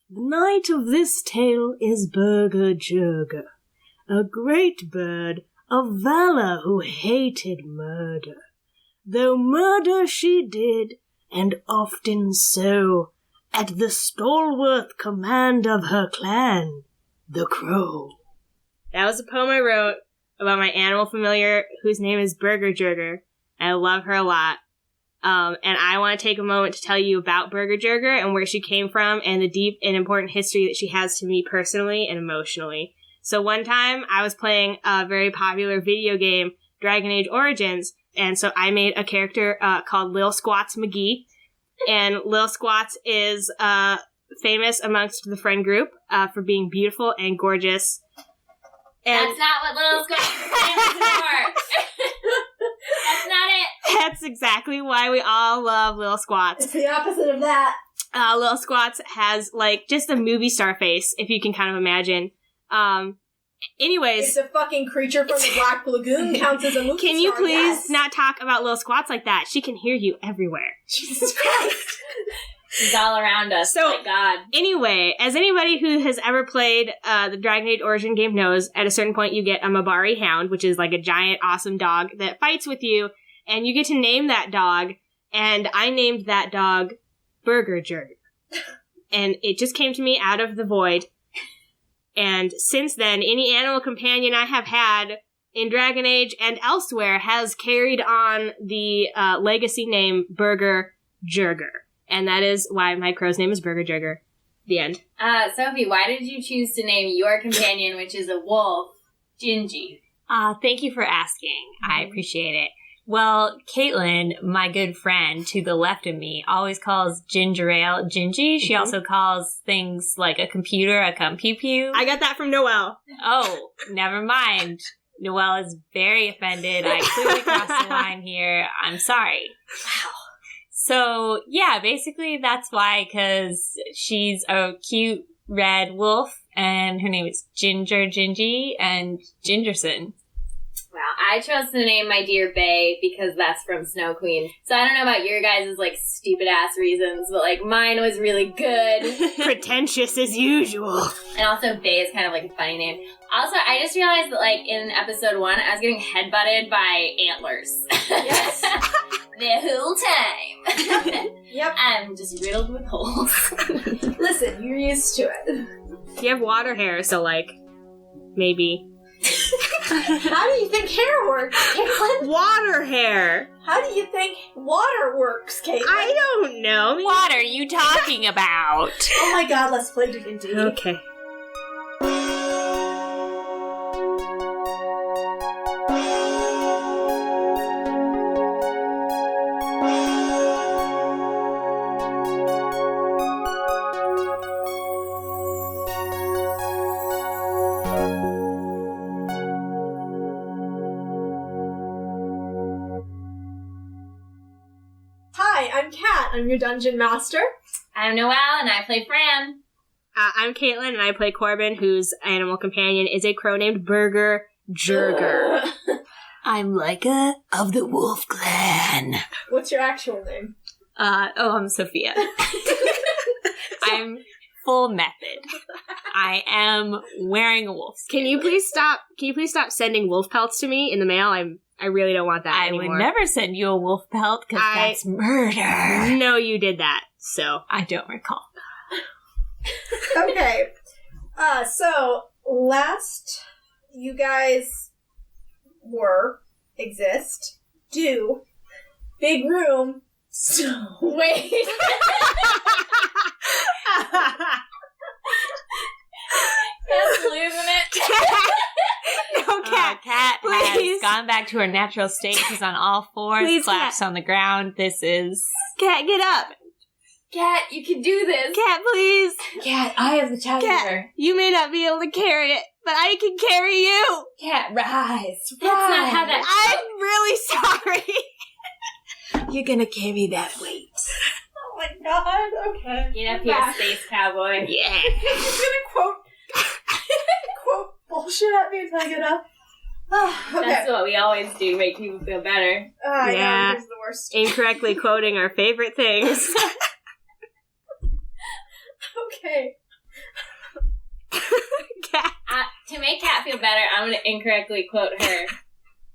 The knight of this tale is Burger Jurger, a great bird of valor who hated murder. Though murder she did, and often so, at the stalwart command of her clan, the Crow. That was a poem I wrote about my animal familiar whose name is Burger Jurger. I love her a lot. And I want to take a moment to tell you about Burger Jurger and where she came from and the deep and important history that she has to me personally and emotionally. So one time I was playing a very popular video game, Dragon Age Origins, and so I made a character called Lil Squats McGee. And Lil Squats is famous amongst the friend group for being beautiful and gorgeous. And that's not what Lil Squats is for. That's not it. That's exactly why we all love Lil Squats. It's the opposite of that. Lil Squats has, like, just a movie star face, if you can kind of imagine. Anyways. It's a fucking creature from the Black Lagoon counts as a movie Can you star, please not talk about Lil Squats like that? She can hear you everywhere. Jesus Christ. He's all around us. So, my God. Anyway, as anybody who has ever played the Dragon Age Origin game knows, at a certain point you get a Mabari Hound, which is like a giant, awesome dog that fights with you, and you get to name that dog, and I named that dog Burger Jurger. And it just came to me out of the void. And since then, any animal companion I have had in Dragon Age and elsewhere has carried on the legacy name Burger Jurger. And that is why my crow's name is Burger Jurger. The end. Sophie, why did you choose to name your companion, which is a wolf, Gingy? Thank you for asking. I appreciate it. Well, Caitlin, my good friend to the left of me, always calls ginger ale Gingy. She also calls things like a computer a cum-pew-pew. I got that from Noelle. Oh, never mind. Noelle is very offended. I clearly crossed the line here. I'm sorry. Wow. So, yeah, basically that's why, because she's a cute red wolf, and her name is Gingy and Gingerson. Wow, I chose to name my deer Bay because that's from Snow Queen. So I don't know about your guys' like stupid ass reasons, but like mine was really good. Pretentious as usual. And also Bay is kind of like a funny name. Also, I just realized that like in episode 1, I was getting headbutted by antlers. Yes. The whole time. Yep. I'm just riddled with holes. Listen, you're used to it. You have water hair, so like, maybe. How do you think hair works, Caitlin? Water hair! How do you think water works, Caitlin? I don't know. What are you talking about? Oh my god, let's play D&D. Okay. I'm your dungeon master. I'm Noelle, and I play Fran. I'm Caitlin, and I play Corbin, whose animal companion is a crow named Burger Jurger. I'm Laika of the Wolf Clan. What's your actual name? I'm Sophia. I'm full method. I am wearing a wolf skin. Can you please stop sending wolf pelts to me in the mail? I really don't want that anymore. I would never send you a wolf pelt because that's murder. No, you did that, so. I don't recall. Okay. So, last you guys do, big room, so. Wait. Cat's losing it. No, Cat. Cat please. has gone back to her natural state. She's on all fours, Please, slaps Cat. on the ground. This is... Cat, get up. Cat, you can do this. Cat, please. Cat, I am the challenger. Cat, you may not be able to carry it, but I can carry you. Cat, rise. That's not how that... I'm really sorry. You're gonna carry that weight. Oh my god, okay. Get up here, space cowboy. Yeah. He's gonna quote bullshit at me until I get up. Okay. That's what we always do, make people feel better. I Yeah. know, he's the worst. Incorrectly quoting our favorite things. Okay. To make Kat feel better, I'm going to incorrectly quote her.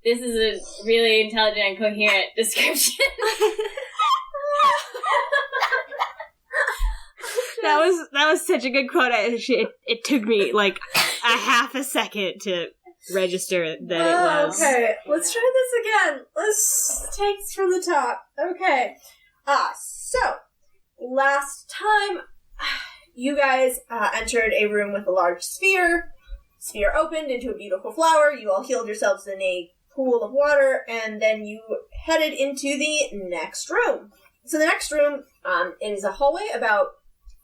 This is a really intelligent and coherent description. That was such a good quote. It took me like a half a second to register that it was. Okay, let's try this again. Let's take it from the top. Okay. So, last time, you guys entered a room with a large sphere. Sphere opened into a beautiful flower. You all healed yourselves in a pool of water, and then you headed into the next room. So the next room, it is a hallway about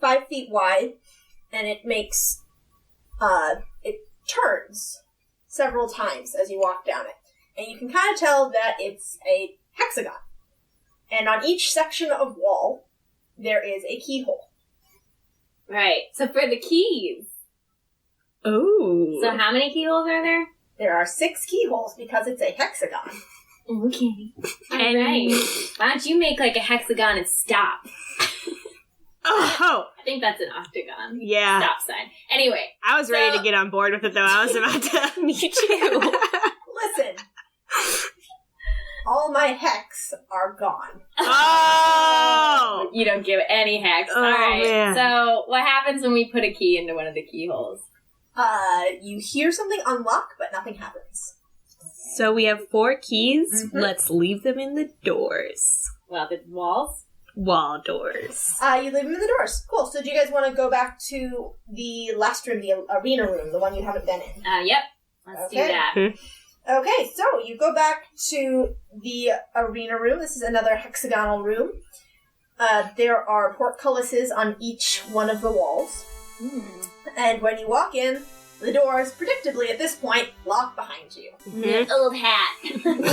5 feet wide, and it makes, it turns several times as you walk down it. And you can kind of tell that it's a hexagon. And on each section of wall, there is a keyhole. Right. So for the keys. Oh. So how many keyholes are there? There are 6 keyholes because it's a hexagon. Okay. Alright. Why don't you make like a hexagon and stop? Oh. I think that's an octagon. Yeah. Stop sign. Anyway. I was ready to get on board with it, though. I was about to meet you. Listen. All my hex are gone. Oh! You don't give any hex. Oh, Alright. man. So what happens when we put a key into one of the keyholes? You hear something unlock, but nothing happens. So we have 4 keys. Mm-hmm. Let's leave them in the doors. Well, the walls? Wall doors. You leave them in the doors. Cool. So do you guys want to go back to the last room, the arena room, the one you haven't been in? Yep. Let's do that. Okay, so you go back to the arena room. This is another hexagonal room. There are portcullises on each one of the walls. And when you walk in, the doors, predictably at this point, lock behind you. Mm-hmm. Old hat.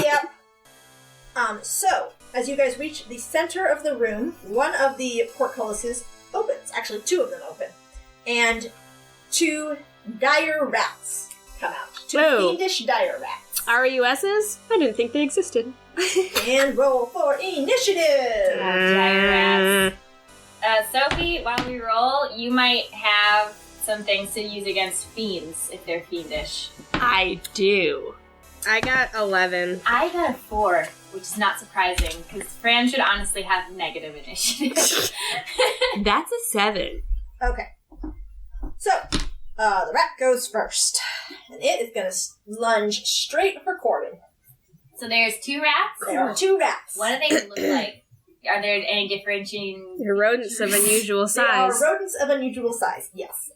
Yep. So, as you guys reach the center of the room, one of the portcullises opens. Actually, 2 of them open. And 2 dire rats come out. 2 fiendish dire rats. RUSs? I didn't think they existed. And roll for initiative! Dire rats. Sophie, while we roll, you might have some things to use against fiends if they're fiendish. I do. I got 11. I got a 4, which is not surprising, because Fran should honestly have negative initiative. That's a 7. Okay. So, the rat goes first. And it is going to lunge straight for Corbin. So there's 2 rats? There are 2 rats. What do they look like? Are there any differentiating... They're rodents of unusual size. They are rodents of unusual size, yes.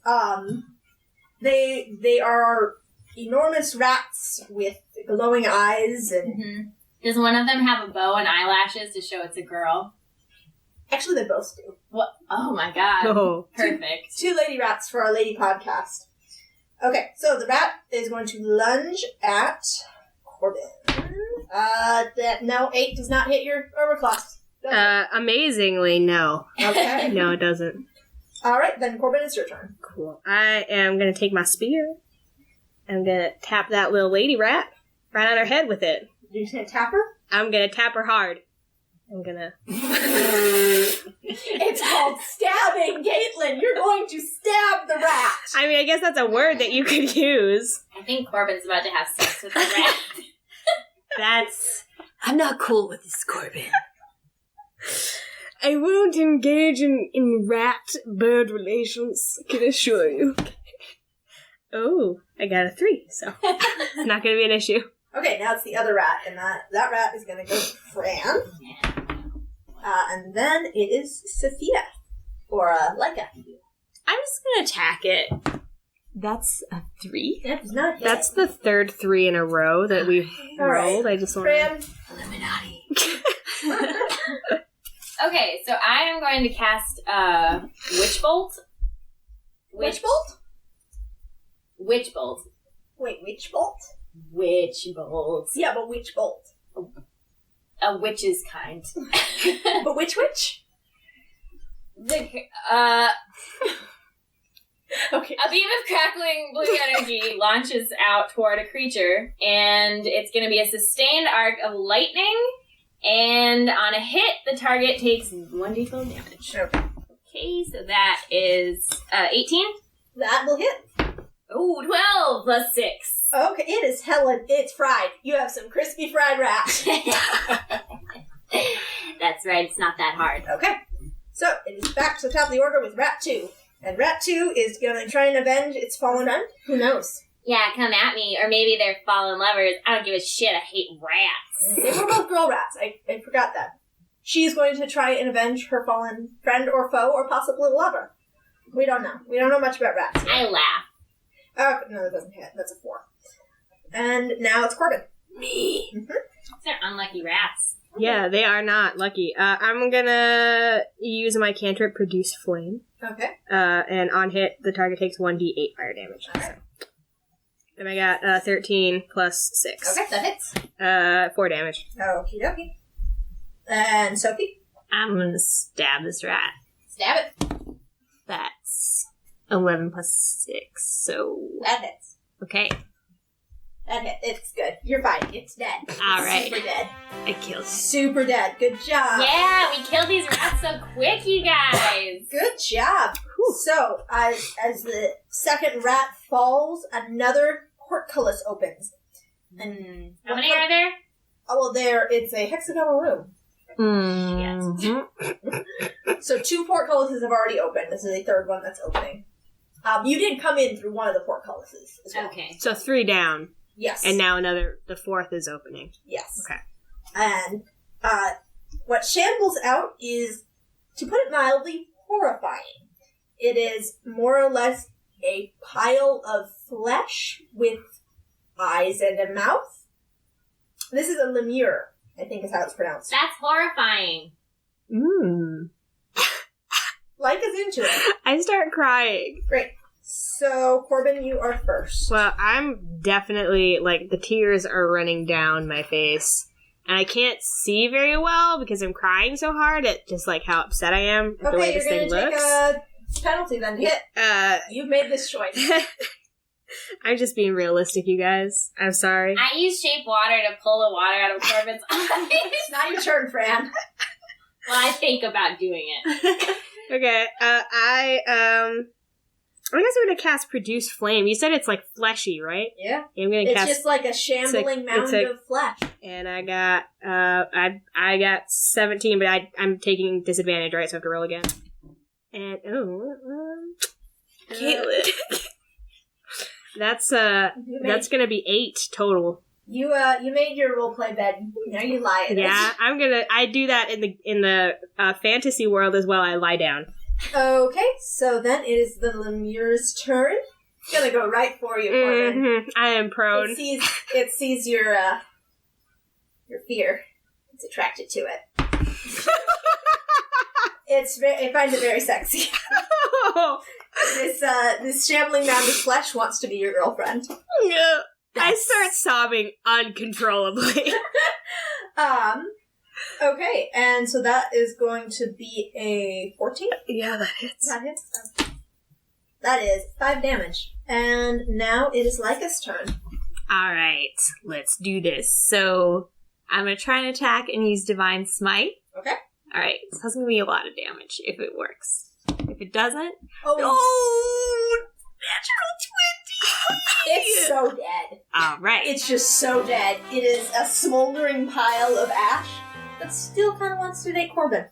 They are enormous rats with glowing eyes and... Mm-hmm. Does one of them have a bow and eyelashes to show it's a girl? Actually, they both do. What? Oh my god. Oh. Perfect. 2 lady rats for our lady podcast. Okay, so the rat is going to lunge at Corbin. No, 8 does not hit your armor class. Amazingly, no. Okay. No, it doesn't. Alright, then Corbin, it's your turn. Cool. I am going to take my spear. I'm going to tap that little lady rat right on her head with it. You're just going to tap her? I'm going to tap her hard. I'm going to... It's called stabbing, Caitlin! You're going to stab the rat! I mean, I guess that's a word that you could use. I think Corbin's about to have sex with the rat. That's... I'm not cool with this, Corbin. I won't engage in rat-bird relations, I can assure you. Oh, I got a 3, so it's not going to be an issue. Okay, now it's the other rat, and that rat is going to go to Fran. And then it is Sophia, or Laika. I'm just going to attack it. That's a 3? That does not hit. That's the 3rd 3 in a row that we've rolled. I just want Fran. Illuminati. Okay, so I am going to cast Witch Bolt. Witch Bolt? Witch Bolt. Wait, Witch Bolt? Witch Bolt. Yeah, but Witch Bolt. A witch's kind. But which witch? Okay. A beam of crackling blue energy launches out toward a creature, and it's going to be a sustained arc of lightning, and on a hit, the target takes 1d12 damage. Okay. Okay, so that is 18. That will hit. Oh, 12 plus 6. Okay, it's fried. You have some crispy fried rat. That's right, it's not that hard. Okay. So, it is back to the top of the order with Rat 2. And Rat 2 is going to try and avenge its fallen friend. Who knows? Yeah, come at me. Or maybe they're fallen lovers. I don't give a shit. I hate rats. They were both girl rats. I forgot that. She's going to try and avenge her fallen friend or foe or possibly lover. We don't know. We don't know much about rats. I laugh. Oh, no, that doesn't hit. That's a 4. And now it's Corbin. Me. Mm-hmm. They're unlucky rats. Yeah, they are not lucky. I'm gonna use my cantrip Produce Flame. Okay. And on hit, the target takes 1d8 fire damage. So. And I got 13 plus 6. Okay, that hits. 4 damage. Okie dokie. And Sophie? I'm gonna stab this rat. Stab it. That's 11 plus 6, so... That hits. Okay. That hit. It's good. You're fine. It's dead. All right. Super dead. I killed it. Super dead. Good job. Yeah, we killed these rats so quick, you guys. Good job. So, as the second rat falls, another portcullis opens. And How many are there? Oh, well, it's a hexagonal room. Mm-hmm. So 2 portcullises have already opened. This is a third one that's opening. You did come in through one of the portcullises as well. Okay. So 3 down. Yes. And now the 4th is opening. Yes. Okay. And what shambles out is, to put it mildly, horrifying. It is more or less a pile of flesh with eyes and a mouth. This is a lemure, I think is how it's pronounced. That's horrifying. Laika's into it. I start crying. Great. So, Corbin, you are first. Well, I'm definitely, the tears are running down my face. And I can't see very well because I'm crying so hard at just, how upset I am at the way this thing you're going to looks. take a penalty then to hit. You've made this choice. I'm just being realistic, you guys. I'm sorry. I use shape water to pull the water out of Corbin's eyes. It's not your turn, Fran. Well, I think about doing it. Okay, I guess I'm gonna cast Produce Flame. You said it's fleshy, right? Yeah. I'm gonna It's cast, just like a shambling mound of flesh. and I got I got 17, but I'm taking disadvantage, right? So I have to roll again. And Caitlin, that's gonna be 8 total. You made your roleplay bed. Now you lie in it. Yeah, I do that in the fantasy world as well. I lie down. Okay, so then it is the lemure's turn. It's gonna go right for you, Corbin. Mm-hmm. I am prone. It sees your fear. It's attracted to it. It finds it very sexy. This shambling mound of flesh wants to be your girlfriend. Yeah. I start sobbing uncontrollably. Okay, and so that is going to be a 14? Yeah, that hits. That hits? That is 5 damage. And now it is Laika's turn. Alright, let's do this. So, I'm gonna try and attack and use Divine Smite. Okay. Alright, so that's gonna be a lot of damage if it works. If it doesn't... Oh, natural 20! it's so dead. Alright. It's just so dead. It is a smoldering pile of ash that still kind of wants to date Corbin.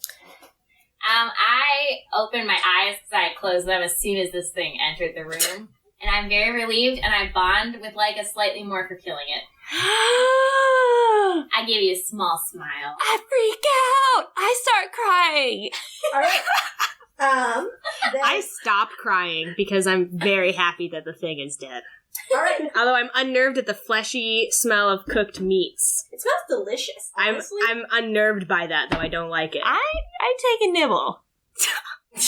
I opened my eyes because I closed them as soon as this thing entered the room. And I'm very relieved, and I bond with Laika slightly more for killing it. I give you a small smile. I freak out! I start crying! Alright. I stop crying because I'm very happy that the thing is dead. Alright. Although I'm unnerved at the fleshy smell of cooked meats. It smells delicious, honestly. I'm unnerved by that, though I don't like it. I take a nibble. No!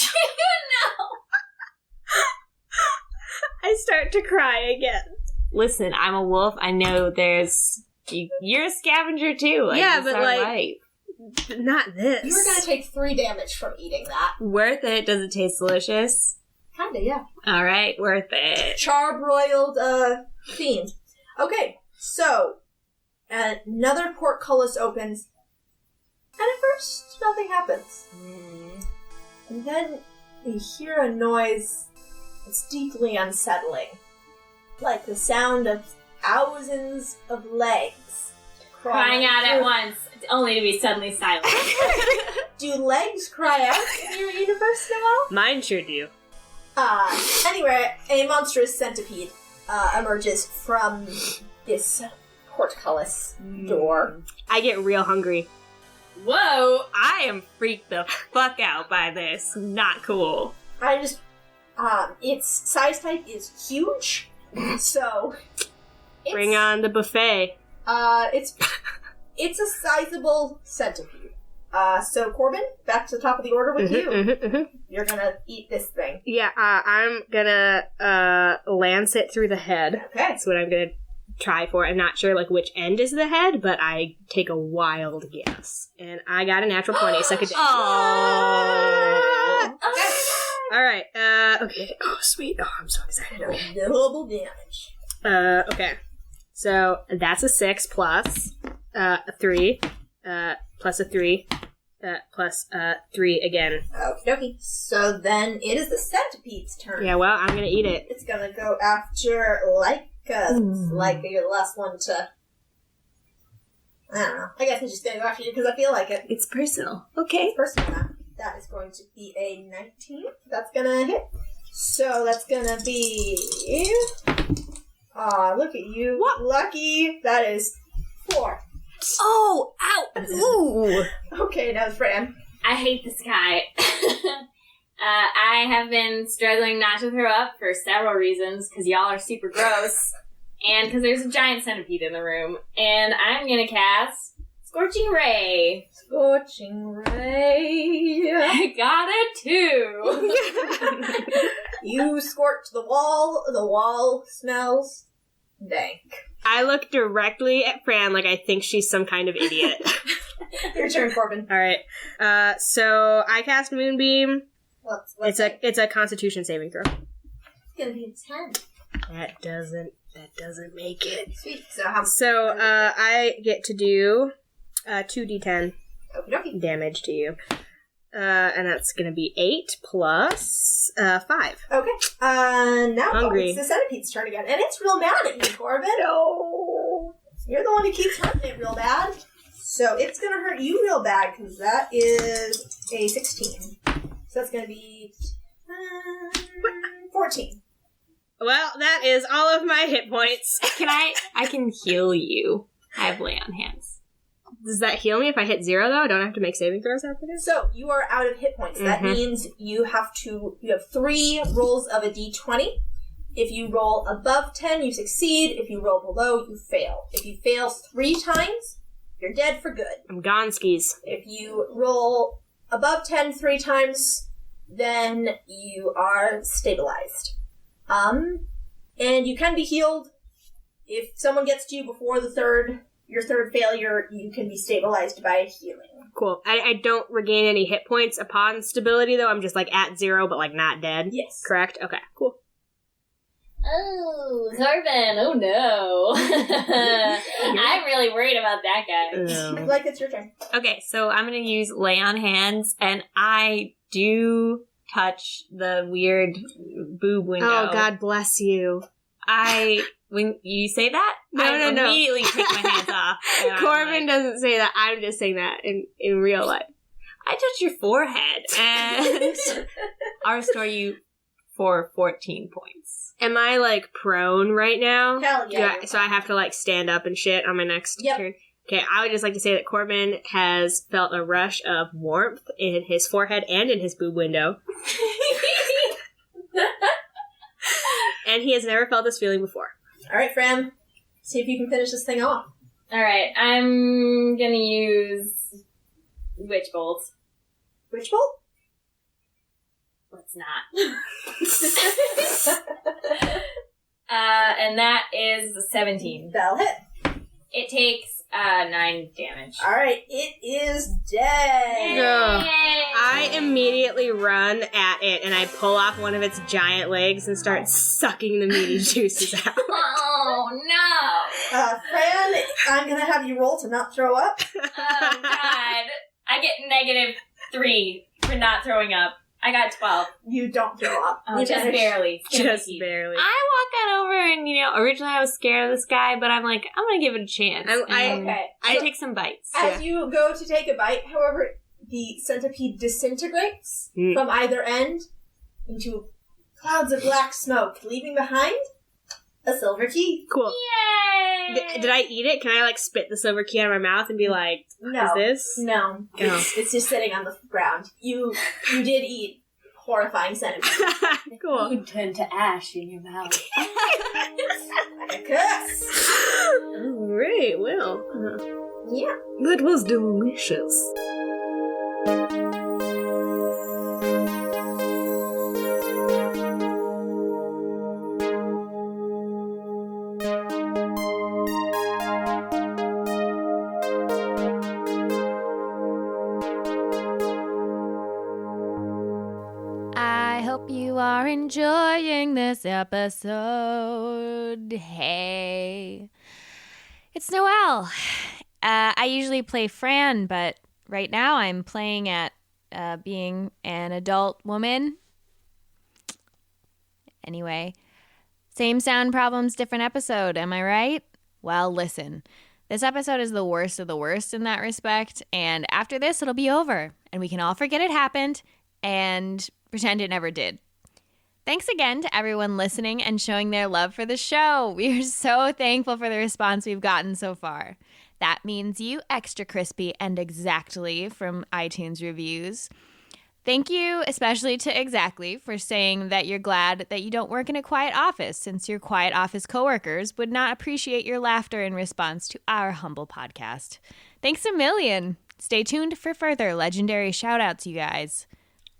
I start to cry again. Listen, I'm a wolf. I know you're a scavenger too. Yeah, this but is our life. Not this. You're gonna take 3 damage from eating that. Worth it. Does it taste delicious? Kinda, yeah. Alright, worth it. Charbroiled, fiend. Okay, so, another portcullis opens, and at first, nothing happens. And then, you hear a noise that's deeply unsettling. like the sound of thousands of legs Crying out at once, only to be suddenly silent. Do legs cry out in your universe, Noel? Mine sure do. Anyway, a monstrous centipede emerges from this portcullis door. I get real hungry. Whoa! I am freaked the fuck out by this. Not cool. Its size type is huge, so Bring on the buffet. It's a sizable centipede. So Corbin, back to the top of the order with you. You're gonna eat this thing. Yeah, I'm gonna lance it through the head. Okay. That's what I'm gonna try for. I'm not sure like which end is the head, but I take a wild guess. And I got a natural 20, suck a dick. Oh. All right. Okay. Oh, sweet. Oh, I'm so excited. Okay. Double damage. Okay. So that's a 6 plus a 3, plus a 3, plus 3 again. Okie dokie. So then it is the centipede's turn. Yeah, well, I'm gonna eat it. It's gonna go after Laika. Laika, you're the last one to... I don't know. I guess I'm just gonna go after you because I feel like it. It's personal. Okay. Personal now. That is going to be a 19. That's gonna hit. So that's gonna be... look at you. What? Lucky. That is 4. Oh, ow. Ooh. Okay, now Fran. I hate this guy. I have been struggling not to throw up for several reasons, because y'all are super gross, and because there's a giant centipede in the room, and I'm gonna cast Scorching Ray. Scorching Ray. I got a 2. You scorch the wall. The wall smells dank. I look directly at Fran like I think she's some kind of idiot. Your turn, Corbin. All right. So I cast Moonbeam. What's It's a Constitution saving throw. It's gonna be a 10. That doesn't make it. Sweet. So how? So I get to do 2d10 Okie dokie. damage to you. And that's gonna be 8 plus 5. Okay. Now Hungry. it's the centipede's turn again, and it's real mad at you, Corbin. No. You're the one who keeps hurting it real bad. So it's gonna hurt you real bad because that is a 16. So that's gonna be 14. Well, that is all of my hit points. I can heal you. I have lay on hands. Does that heal me if I hit 0 though? I don't have to make saving throws after this? So you are out of hit points. That means you have 3 rolls of a d20. If you roll above 10, you succeed. If you roll below, you fail. If you fail 3 times, you're dead for good. I'm gone skis. If you roll above 10 3 times, then you are stabilized. And you can be healed. If someone gets to you before your third failure, you can be stabilized by healing. Cool. I don't regain any hit points upon stability though. I'm just like at 0 but like not dead. Yes. Correct? Okay, cool. Oh, Corbin, oh no. I'm really worried about that guy. Like, it's your turn. Okay, so I'm going to use lay on hands, and I do touch the weird boob window. Oh, God bless you. When you say that, No. immediately take my hands off. and I'm Corbin like, doesn't say that. I'm just saying that in real life. I touch your forehead, and I'll restore you for 14 points. Am I like prone right now? Hell yeah. So I have to like stand up and shit on my next turn? Okay, I would just like to say that Corbin has felt a rush of warmth in his forehead and in his boob window. And he has never felt this feeling before. Alright, Fran. See if you can finish this thing off. Alright, I'm gonna use Witch Bolt. Witch Bolt? Let's not. And that is 17. That'll hit. It takes 9 damage. Alright, it is dead. Ugh. I immediately run at it and I pull off one of its giant legs and start sucking the meaty juices out. Oh no! Fran, I'm gonna have you roll to not throw up. Oh god. I get -3 for not throwing up. I got 12. You don't throw up. Oh, You just manage- barely. Just barely. I walk on over and, originally I was scared of this guy, but I'm like, I'm going to give it a chance. Okay. I So take some bites. as you go to take a bite, however, the centipede disintegrates from either end into clouds of black smoke, leaving behind a silver key. Cool. Yay! Did I eat it? Can I, spit the silver key out of my mouth and be like, No. is this? No. It's just sitting on the ground. You did eat horrifying centipede. Cool. Food turned to ash in your mouth. Yes! All right, well. Yeah. That was delicious. I hope you are enjoying this episode. Hey, it's Noelle. I usually play Fran, but right now I'm playing at being an adult woman. Anyway, same sound problems, different episode, am I right? Well, listen. This episode is the worst of the worst in that respect, and after this, it'll be over, and we can all forget it happened and pretend it never did. Thanks again to everyone listening and showing their love for the show. We are so thankful for the response we've gotten so far. That means you, Extra Crispy and Exactly from iTunes reviews. Thank you especially to Exactly for saying that you're glad that you don't work in a quiet office, since your quiet office coworkers would not appreciate your laughter in response to our humble podcast. Thanks a million. Stay tuned for further legendary shout-outs, you guys.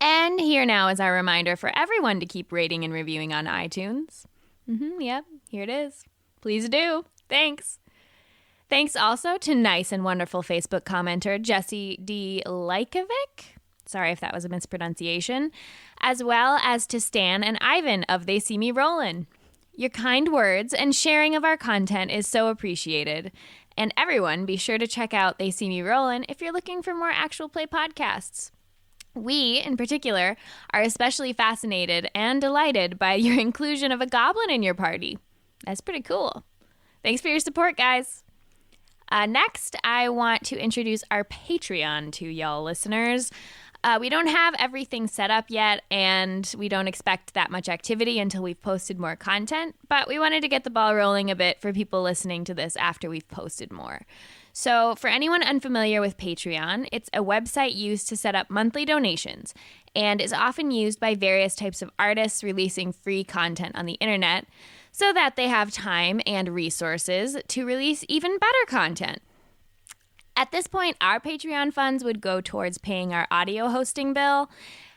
And here now is our reminder for everyone to keep rating and reviewing on iTunes. Yep, here it is. Please do. Thanks. Thanks also to nice and wonderful Facebook commenter Jesse D. Laikovic. Sorry if that was a mispronunciation. As well as to Stan and Ivan of They See Me Rollin'. Your kind words and sharing of our content is so appreciated. And everyone, be sure to check out They See Me Rollin' if you're looking for more actual play podcasts. We, in particular, are especially fascinated and delighted by your inclusion of a goblin in your party. That's pretty cool. Thanks for your support, guys. Next, I want to introduce our Patreon to y'all listeners. We don't have everything set up yet, and we don't expect that much activity until we've posted more content, but we wanted to get the ball rolling a bit for people listening to this after we've posted more. So for anyone unfamiliar with Patreon, it's a website used to set up monthly donations and is often used by various types of artists releasing free content on the internet so that they have time and resources to release even better content. At this point, our Patreon funds would go towards paying our audio hosting bill,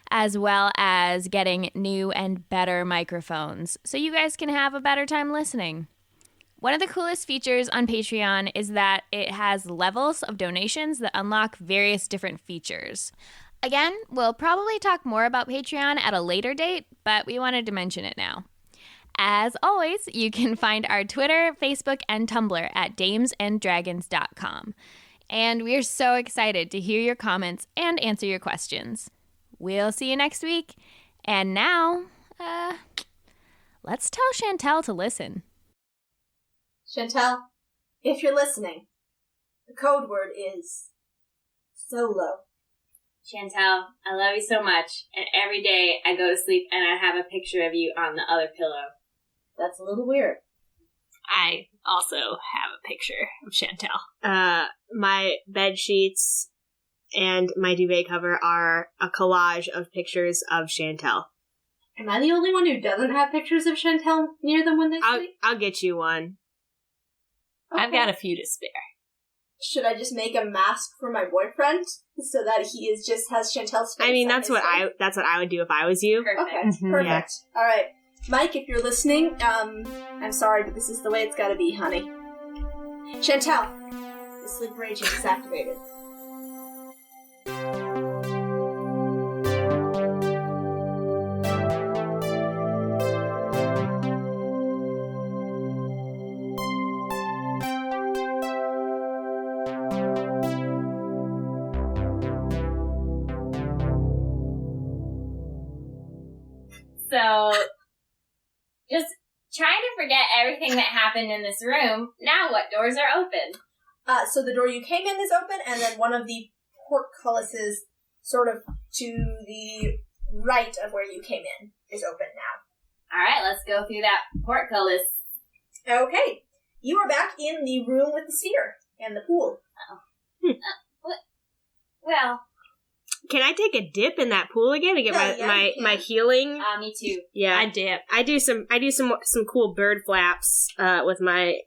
as well as getting new and better microphones, so you guys can have a better time listening. One of the coolest features on Patreon is that it has levels of donations that unlock various different features. Again, we'll probably talk more about Patreon at a later date, but we wanted to mention it now. As always, you can find our Twitter, Facebook, and Tumblr at damesanddragons.com. And we're so excited to hear your comments and answer your questions. We'll see you next week. And now, let's tell Chantel to listen. Chantel, if you're listening, the code word is solo. Chantel, I love you so much, and every day I go to sleep and I have a picture of you on the other pillow. That's a little weird. I also have a picture of Chantel. My bed sheets and my duvet cover are a collage of pictures of Chantel. Am I the only one who doesn't have pictures of Chantel near them when they sleep? I'll get you one. I've got a few to spare. Should I just make a mask for my boyfriend so that he is just has Chantel's face? I mean, on that's his what head? I would do if I was you. Perfect. Okay, perfect. Yeah. All right, Mike, if you're listening, I'm sorry, but this is the way it's got to be, honey. Chantel, the sleep raging is activated. Just trying to forget everything that happened in this room. Now what doors are open? So the door you came in is open, and then one of the portcullises sort of to the right of where you came in is open now. All right, let's go through that portcullis. Okay. You are back in the room with the sphere and the pool. Well, Can I take a dip in that pool again to get my healing? me too. Yeah, I dip. I do some cool bird flaps with my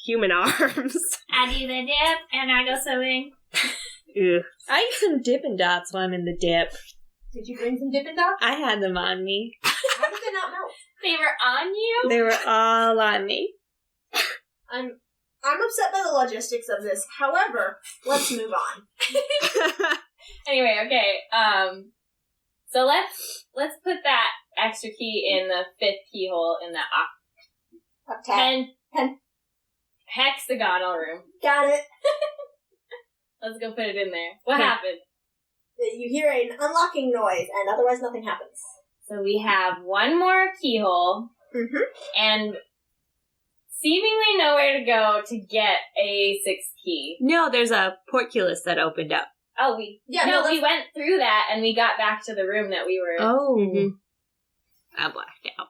human arms. I do the dip, and I go swimming. Ugh. I eat some Dippin' Dots while I'm in the dip. Did you bring some Dippin' Dots? I had them on me. How did they not melt? They were on you? They were all on me. I'm upset by the logistics of this. However, let's move on. Anyway, okay. So let's put that extra key in the 5th keyhole in the hexagonal room. Got it. Let's go put it in there. What happened? You hear an unlocking noise, and otherwise nothing happens. So we have one more keyhole, and seemingly nowhere to go to get a 6th key. No, there's a portcullis that opened up. Oh, we went through that, and we got back to the room that we were. Oh. I blacked out.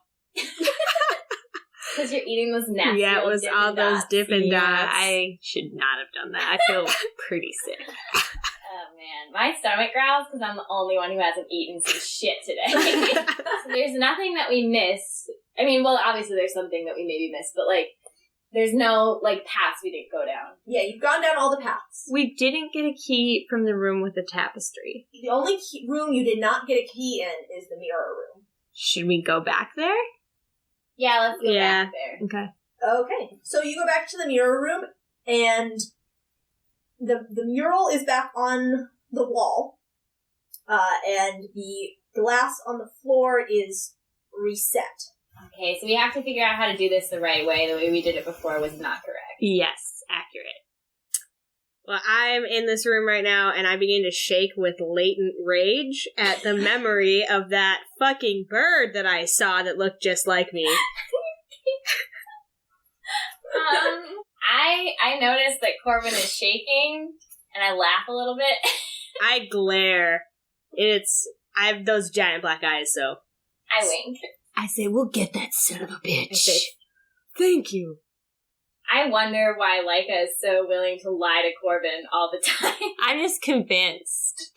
Because you're eating those nasty Yeah, it was Dippin' all those Dots. Dippin' Dots. I should not have done that. I feel pretty sick. Oh, man. My stomach growls because I'm the only one who hasn't eaten some shit today. So there's nothing that we missed. I mean, well, obviously there's something that we maybe missed, but, like, there's no, like, paths we didn't go down. Yeah, you've gone down all the paths. We didn't get a key from the room with the tapestry. The only room you did not get a key in is the mirror room. Should we go back there? Yeah, let's go back there. Okay. Okay, so you go back to the mirror room, and the mural is back on the wall, and the glass on the floor is reset. Okay, so we have to figure out how to do this the right way. The way we did it before was not correct. Yes, accurate. Well, I'm in this room right now, and I begin to shake with latent rage at the memory of that fucking bird that I saw that looked just like me. I noticed that Corbin is shaking, and I laugh a little bit. I glare. I have those giant black eyes, so. I wink. I say, we'll get that son of a bitch. I say, Thank you. I wonder why Laika is so willing to lie to Corbin all the time. I'm just convinced.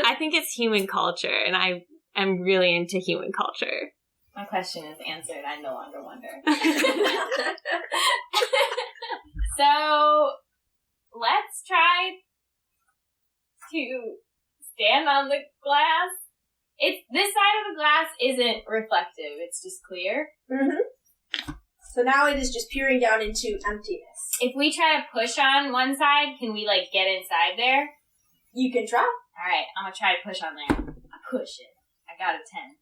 I think it's human culture, and I am really into human culture. My question is answered. I no longer wonder. So, let's try to stand on the glass. This side of the glass isn't reflective. It's just clear. Mm-hmm. So now it is just peering down into emptiness. If we try to push on one side, can we, like, get inside there? You can try. Alright, I'm gonna try to push on there. I push it. I got a 10.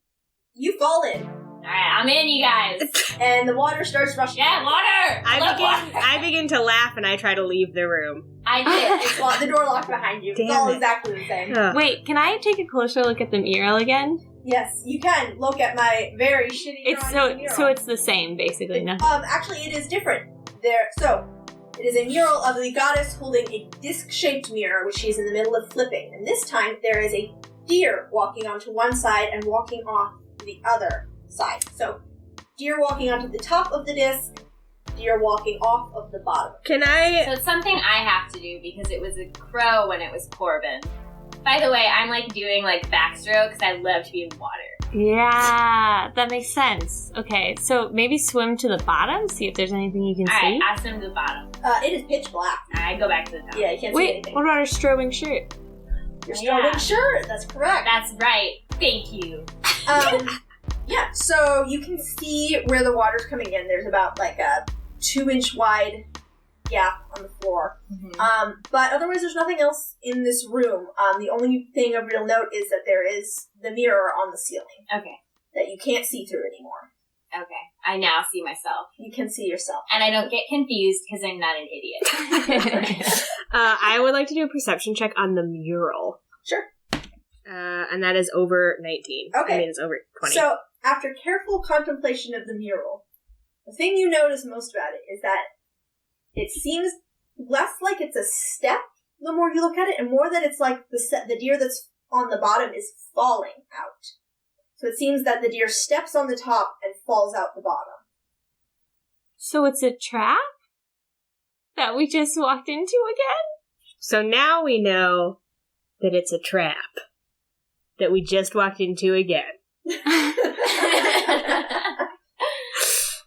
You fall in, Alright, I'm in, you guys. and the water starts rushing. Yeah, water! I begin to laugh, and I try to leave the room. I did. It's locked. The door locked behind you. Damn It's all it. exactly the same. Ugh. Wait, can I take a closer look at the mural again? Yes, you can look at my very shitty It's drawing of the mural. so it's the same, basically. No. Actually, it is different. It is a mural of the goddess holding a disc-shaped mirror, which she is in the middle of flipping. And this time, there is a deer walking onto one side and walking off the other side. So, deer walking onto the top of the disc, deer walking off of the bottom. Can I... So it's something I have to do because it was a crow when it was Corbin. By the way, I'm like doing like backstroke because I love to be in water. Yeah, that makes sense. Okay, so maybe swim to the bottom, see if there's anything you can see. Alright, I swim to the bottom. It is pitch black. Alright, go back to the top. Yeah, you can't see Wait, anything. what about our strobing shirt? Your Yeah. strobing shirt. That's correct. That's right. Thank you. Yeah, so you can see where the water's coming in. There's about like a 2-inch wide gap on the floor. Mm-hmm. But otherwise there's nothing else in this room. The only thing of real note is that there is the mirror on the ceiling Okay. that you can't see through anymore. Okay. I now see myself. You can see yourself. And I don't get confused because I'm not an idiot. I would like to do a perception check on the mural. Sure. And that is over 19. Okay. I mean, it's over 20. So After careful contemplation of the mural, the thing you notice most about it is that it seems less like it's a step the more you look at it, and more that it's like the deer that's on the bottom is falling out. So it seems that the deer steps on the top and falls out the bottom. So it's a trap that we just walked into again? So now we know that it's a trap that we just walked into again.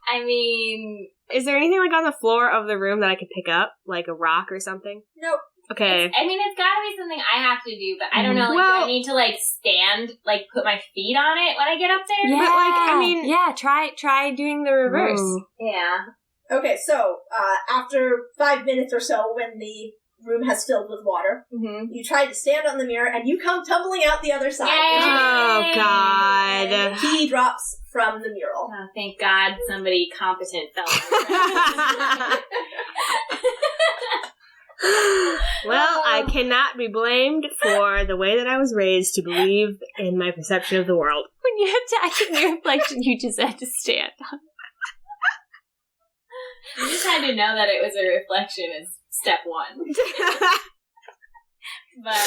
I mean... Is there anything like on the floor of the room that I could pick up? Like a rock or something? Nope. Okay. It's gotta be something I have to do, but I don't know, do I need to, stand, put my feet on it when I get up there? Yeah, yeah, try doing the reverse. Ooh. Yeah. Okay, so, after 5 minutes or so, when the room has filled with water, you try to stand on the mirror, and you come tumbling out the other side. Oh, God. And the key drops from the mural. Oh, thank God somebody competent fell. Well, I cannot be blamed for the way that I was raised to believe in my perception of the world. When you're attacking your reflection, you just had to stand on it. You just had to know that it was a reflection as step one. But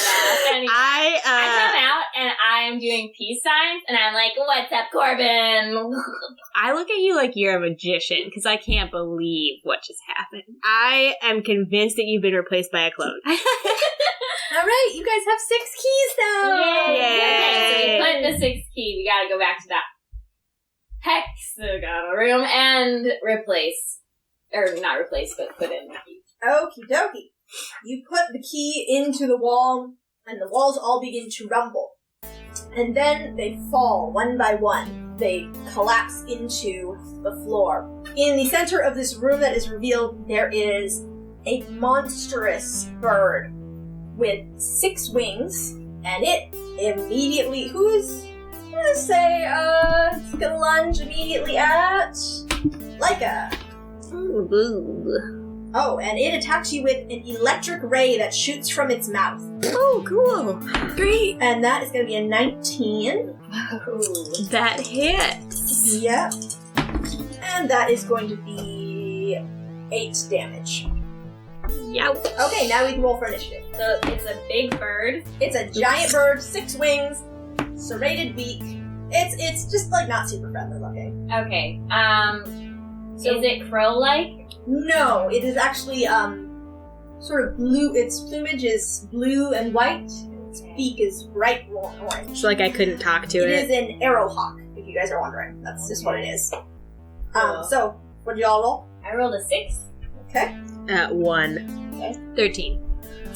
anyway, I come out and I'm doing peace signs, and I'm like, "What's up, Corbin?" I look at you like you're a magician, because I can't believe what just happened. I am convinced that you've been replaced by a clone. All right, you guys have 6 keys now. Yay! Okay, so we put the 6th key. We gotta go back to that hexagonal room and replace. Or not replace, but put in the key. Okie dokie. You put the key into the wall, and the walls all begin to rumble. And then they fall one by one. They collapse into the floor. In the center of this room that is revealed, there is a monstrous bird with 6 wings, and it immediately... Who's gonna say, it's gonna lunge immediately at... Laika. Ooh. Oh, and it attacks you with an electric ray that shoots from its mouth. Oh, cool. Great. And that is going to be a 19. Ooh. That hits. Yep. And that is going to be 8 damage. Yow. Okay, now we can roll for initiative. So it's a big bird. It's a giant bird, 6 wings, serrated beak. It's just, not super friendly looking. Okay. So is it crow-like? No, it is actually, sort of blue. Its plumage is blue and white. Its beak is bright orange. It's like I couldn't talk to it. It is an arrowhawk, if you guys are wondering. That's just what it is. So, what did y'all roll? I rolled a 6. Okay. 1. Okay. 13.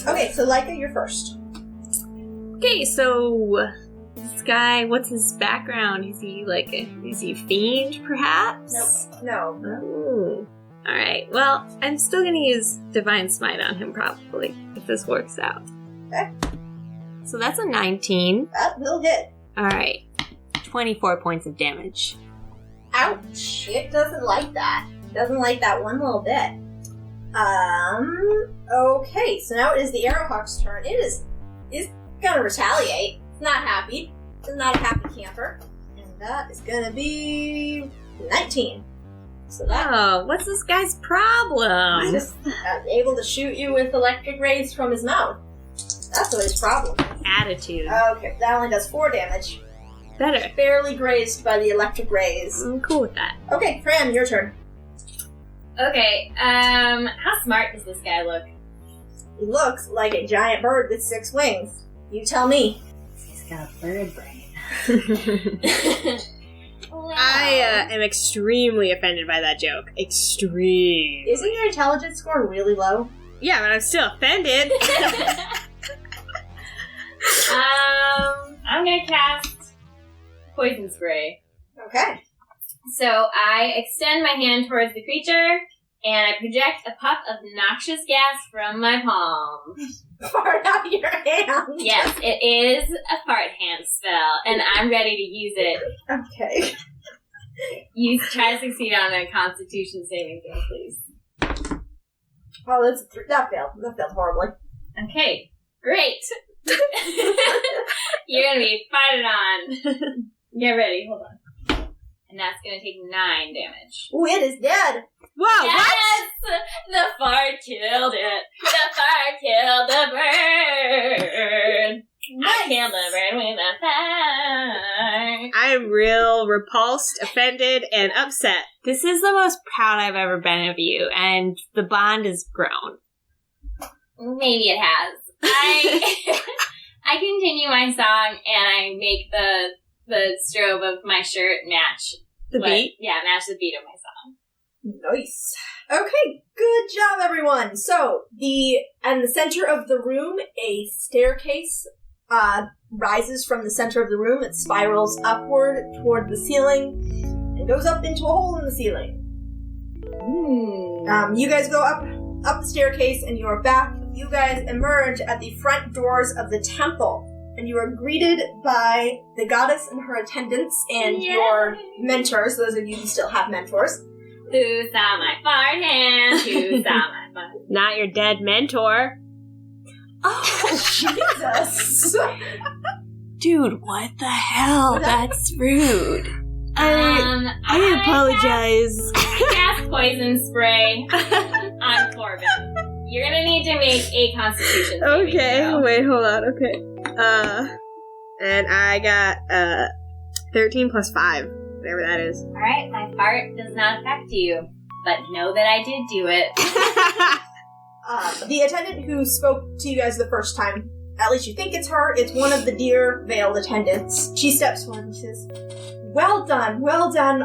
Okay, so Laika, you're first. Okay, so this guy, what's his background? Is he is he a fiend, perhaps? Nope. No. Oh. Alright, well, I'm still gonna use Divine Smite on him, probably, if this works out. Okay. So that's a 19. That will hit. Alright. 24 points of damage. Ouch. It doesn't like that. It doesn't like that one little bit. Okay, so now it is the arrowhawk's turn. It is gonna retaliate. It's not happy. It's not a happy camper. And that is gonna be 19. So that what's this guy's problem? he's just able to shoot you with electric rays from his mouth. That's what his problem is. Attitude. Okay, that only does 4 damage. Better. Barely grazed by the electric rays. I'm cool with that. Okay, Fran, your turn. Okay, how smart does this guy look? He looks like a giant bird with 6 wings. You tell me. He's got a bird brain. Wow. I am extremely offended by that joke. Extreme. Isn't your intelligence score really low? Yeah, but I'm still offended. I'm gonna cast Poison Spray. Okay. So I extend my hand towards the creature, and I project a puff of noxious gas from my palm. Fart out of your hand. Yes, it is a fart hand spell, and I'm ready to use it. Okay. Try to succeed on a Constitution saving throw, please. Oh, that's a 3. That failed. That failed horribly. Okay, great. You're gonna be fighting on. Get ready, hold on. and that's going to take 9 damage. Ooh, it is dead. Whoa, Yes! The fart killed it. The fart killed the bird. I killed the bird with a fart. I'm real repulsed, offended, and upset. This is the most proud I've ever been of you, and the bond is grown. Maybe it has. I continue my song, and I make the strobe of my shirt match The beat? Yeah, match the beat of my song. Nice. Okay, good job, everyone. So, in the center of the room, a staircase rises from the center of the room. It spirals upward toward the ceiling and goes up into a hole in the ceiling. You guys go up the staircase, and you are back. You guys emerge at the front doors of the temple, and you are greeted by the goddess and her attendants and your mentors, those of you who still have mentors. Who saw my fart hand? Who saw my fart? Not your dead mentor. Oh, Jesus! Dude, what the hell? That's rude. I apologize. I cast poison spray on Corbin. You're gonna need to make a Constitution saving Okay, throw. wait, hold on, okay. And I got, 13 plus 5, whatever that is. Alright, my fart does not affect you, but know that I did do it. The attendant who spoke to you guys the first time, at least you think it's her, it's one of the deer veiled attendants. She steps forward and says, well done,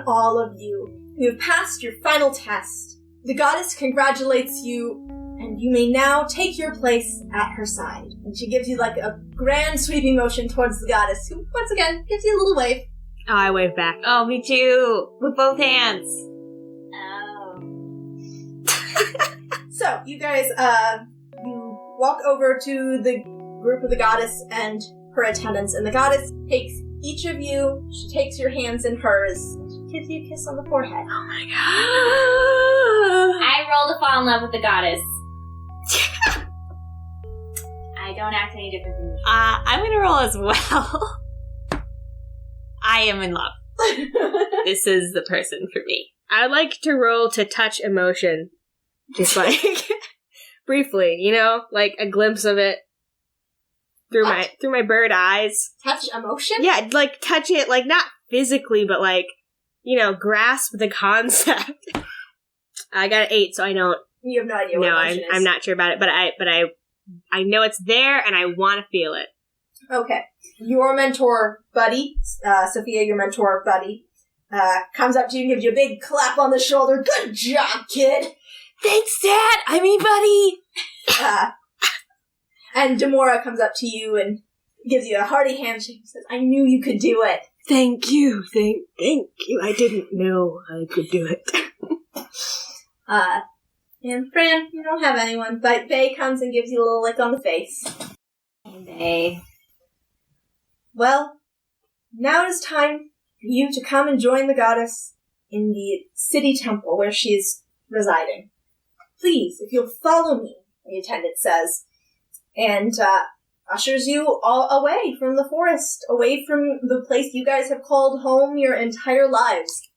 all of you. You have passed your final test. The goddess congratulates you, and you may now take your place at her side. And she gives you like a grand sweeping motion towards the goddess, who once again gives you a little wave. Oh, I wave back. Oh, me too. With both hands. Oh. So, you guys, you walk over to the group of the goddess and her attendants, and the goddess takes each of you, she takes your hands in hers, and she gives you a kiss on the forehead. Oh my god. I roll to fall in love with the goddess. I don't act any different from you. I'm gonna roll as well. I am in love. This is the person for me. I'd like to roll to touch emotion. Just like, briefly, you know? Like a glimpse of it through my bird eyes. Touch emotion? Yeah, like touch it, like not physically, but like, you know, grasp the concept. I got an 8, so I don't. You have no idea what No, emotion is. I'm not sure about it, but I know it's there, and I want to feel it. Okay. Your mentor buddy, Sophia, your mentor buddy, comes up to you and gives you a big clap on the shoulder. Good job, kid! Thanks, Dad! I mean, buddy! And Demora comes up to you and gives you a hearty handshake and says, I knew you could do it. Thank you. Thank you. I didn't know I could do it. And Fran, you don't have anyone, but Bay comes and gives you a little lick on the face. Hey, babe. Well, now it is time for you to come and join the goddess in the city temple where she is residing. Please, if you'll follow me, the attendant says, and ushers you all away from the forest, away from the place you guys have called home your entire lives.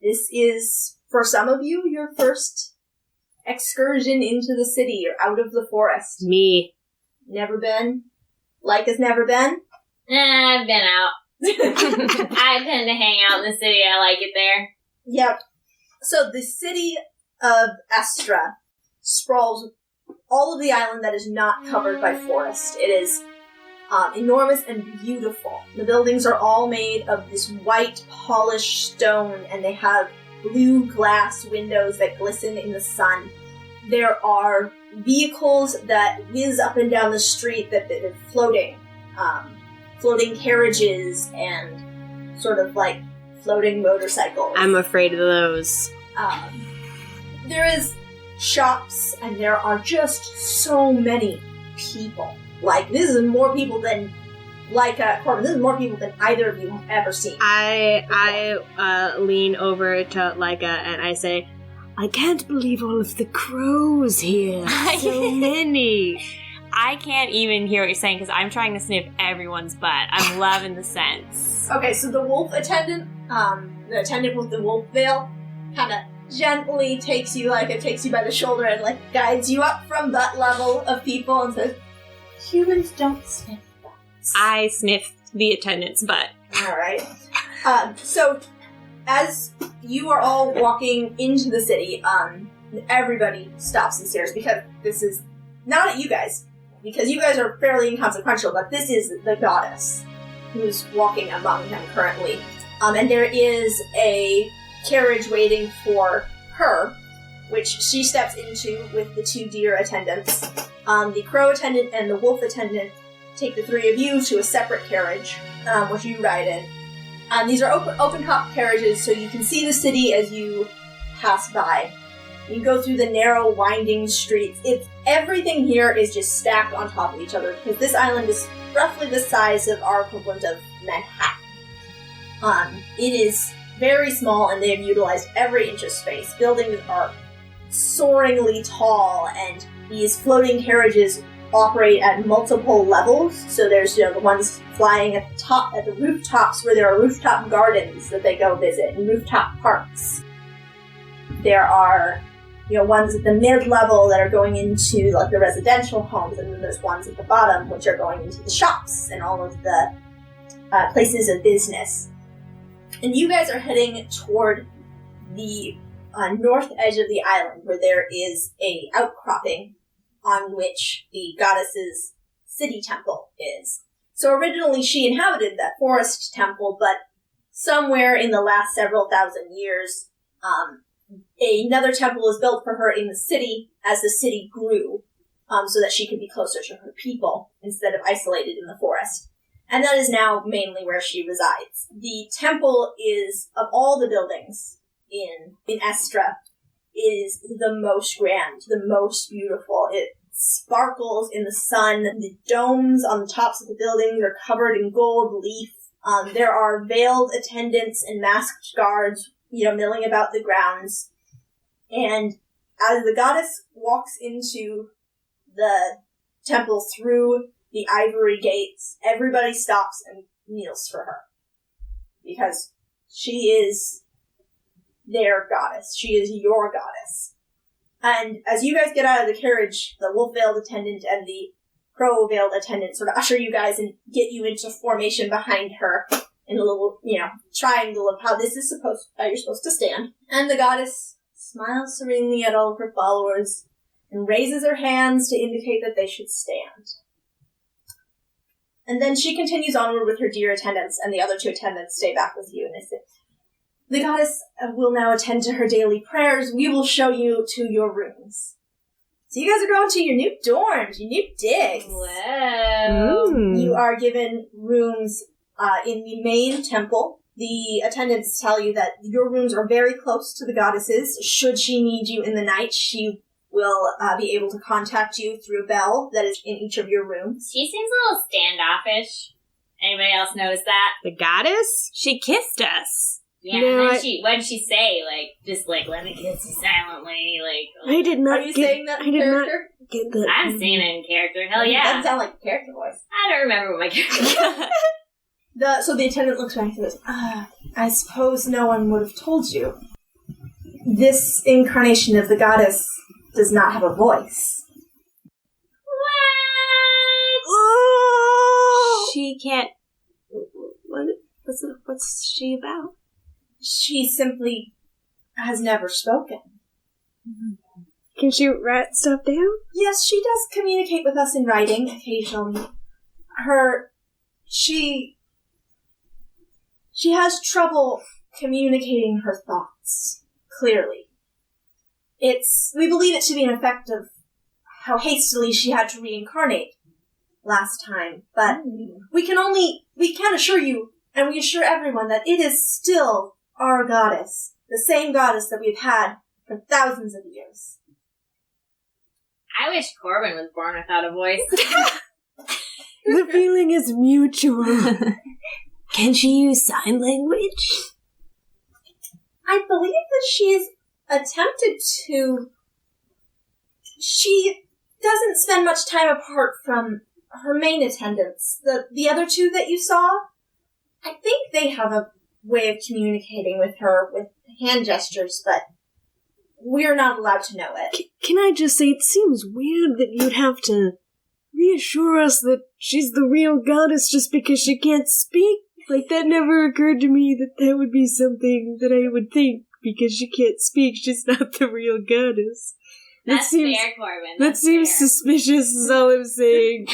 This is, for some of you, your first excursion into the city. You're out of the forest. Me. Never been? Laika's never been? I've been out. I tend to hang out in the city. I like it there. Yep. So the city of Estra sprawls all of the island that is not covered by forest. It is enormous and beautiful. The buildings are all made of this white, polished stone, and they have blue glass windows that glisten in the sun. There are vehicles that whiz up and down the street that are floating. Floating carriages and sort of like floating motorcycles. I'm afraid of those. There is shops, and there are just so many people. Like, this is more people than, Corbin, this is more people than either of you have ever seen. I lean over to Laika and I say, I can't believe all of the crows here. So many. I can't even hear what you're saying because I'm trying to sniff everyone's butt. I'm loving the scents. Okay, so the wolf attendant the attendant with the wolf veil kind of gently takes you by the shoulder and like guides you up from that level of people and says, "Humans don't sniff butts." I sniffed the attendant's butt. All right. So as you are all walking into the city, everybody stops and stares because this is not at you guys, because you guys are fairly inconsequential, but this is the goddess who's walking among them currently. And there is a carriage waiting for her, which she steps into with the 2 deer attendants. The crow attendant and the wolf attendant take the 3 of you to a separate carriage, which you ride in. These are open-top carriages, so you can see the city as you pass by. You go through the narrow, winding streets. Everything here is just stacked on top of each other, because this island is roughly the size of our equivalent of Manhattan. It is very small, and they have utilized every inch of space. Buildings are soaringly tall, and these floating carriages operate at multiple levels. So there's, the ones flying at the rooftops where there are rooftop gardens that they go visit, and rooftop parks. There are, ones at the mid-level that are going into, like, the residential homes, and then there's ones at the bottom which are going into the shops and all of the places of business. And you guys are heading toward the north edge of the island, where there is a outcropping on which the goddess's city temple is. So originally she inhabited that forest temple, but somewhere in the last several thousand years, another temple was built for her in the city as the city grew, so that she could be closer to her people instead of isolated in the forest. And that is now mainly where she resides. The temple is, of all the buildings in Estra, is the most grand, the most beautiful. It sparkles in the sun. The domes on the tops of the buildings are covered in gold leaf. There are veiled attendants and masked guards, milling about the grounds. And as the goddess walks into the temple through the ivory gates, everybody stops and kneels for her. Because she is their goddess. She is your goddess. And as you guys get out of the carriage, the wolf-veiled attendant and the crow-veiled attendant sort of usher you guys and get you into formation behind her in a little, triangle of how you're supposed to stand. And the goddess smiles serenely at all of her followers and raises her hands to indicate that they should stand. And then she continues onward with her deer attendants, and the other 2 attendants stay back with you, and they say, "The goddess will now attend to her daily prayers. We will show you to your rooms." So you guys are going to your new dorms, your new digs. Wow. You are given rooms in the main temple. The attendants tell you that your rooms are very close to the goddess's. Should she need you in the night, she will be able to contact you through a bell that is in each of your rooms. She seems a little standoffish. Anybody else notice that? The goddess? She kissed us. Yeah, No, and then what did she say? Let me kiss you silently, I did not Are you saying that in character? get that. I'm seeing it in character. Hell That yeah. doesn't sound like a character voice. I don't remember what my character was. So the attendant looks back and goes, I suppose no one would have told you. This incarnation of the goddess does not have a voice. Oh! She can't... What's she about? She simply has never spoken. Can she write stuff down? Yes, she does communicate with us in writing occasionally. She has trouble communicating her thoughts clearly. We believe it to be an effect of how hastily she had to reincarnate last time, but we can assure you, and we assure everyone, that it is still our goddess, the same goddess that we've had for thousands of years. I wish Corbin was born without a voice. The feeling is mutual. Can she use sign language? I believe that she's attempted to... She doesn't spend much time apart from her main attendants. The other 2 that you saw, I think they have a way of communicating with her with hand gestures, but we're not allowed to know it. Can I just say, it seems weird that you'd have to reassure us that she's the real goddess just because she can't speak? Like, that never occurred to me that would be something that I would think, because she can't speak, she's not the real goddess. That's fair, Corbin. That seems suspicious, is all I'm saying.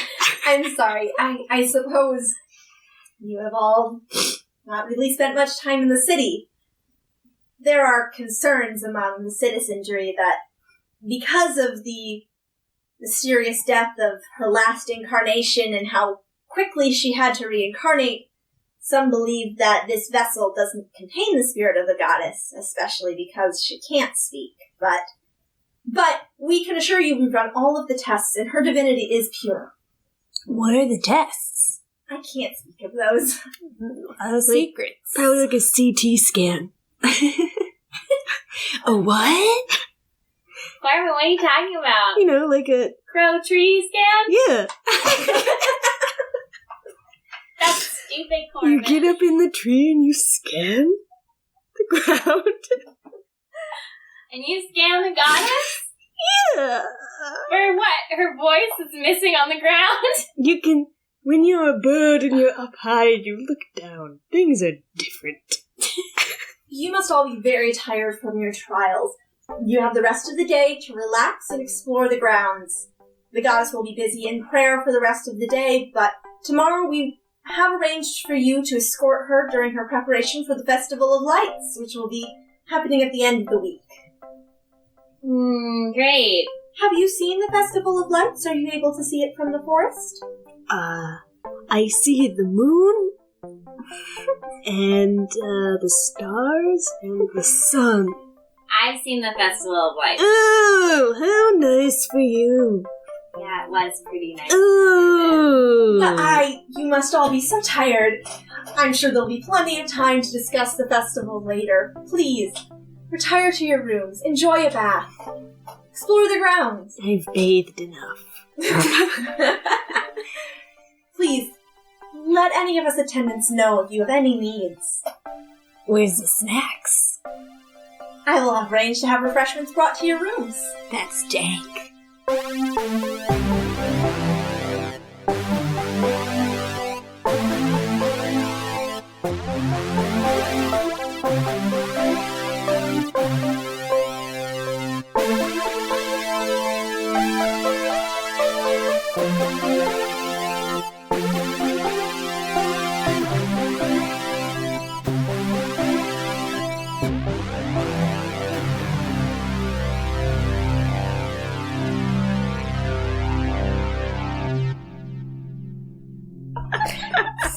I'm sorry. I suppose you have all not really spent much time in the city. There are concerns among the citizenry that because of the mysterious death of her last incarnation and how quickly she had to reincarnate, some believe that this vessel doesn't contain the spirit of the goddess, especially because she can't speak. But we can assure you we've run all of the tests and her divinity is pure. What are the tests? I can't speak of those. Secrets. Probably like a CT scan. A what? Corbin, what are you talking about? You know, like a... Crow tree scan? Yeah. That's stupid, Corbin. You get up in the tree and you scan the ground. And you scan the goddess? Yeah. For what? Her voice is missing on the ground? You can... When you're a bird and you're up high and you look down, things are different. You must all be very tired from your trials. You have the rest of the day to relax and explore the grounds. The goddess will be busy in prayer for the rest of the day, but tomorrow we have arranged for you to escort her during her preparation for the Festival of Lights, which will be happening at the end of the week. Great. Have you seen the Festival of Lights? Are you able to see it from the forest? I see the moon, and the stars, and the sun. I've seen the Festival of Lights. Oh, how nice for you. Yeah, it was pretty nice. Oh. But you must all be so tired. I'm sure there'll be plenty of time to discuss the festival later. Please, retire to your rooms, enjoy a bath, explore the grounds. I've bathed enough. Please, let any of us attendants know if you have any needs. Where's the snacks? I will have arranged to have refreshments brought to your rooms. That's dank.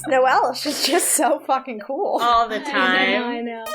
Noelle, she's just so fucking cool. All the time. I know.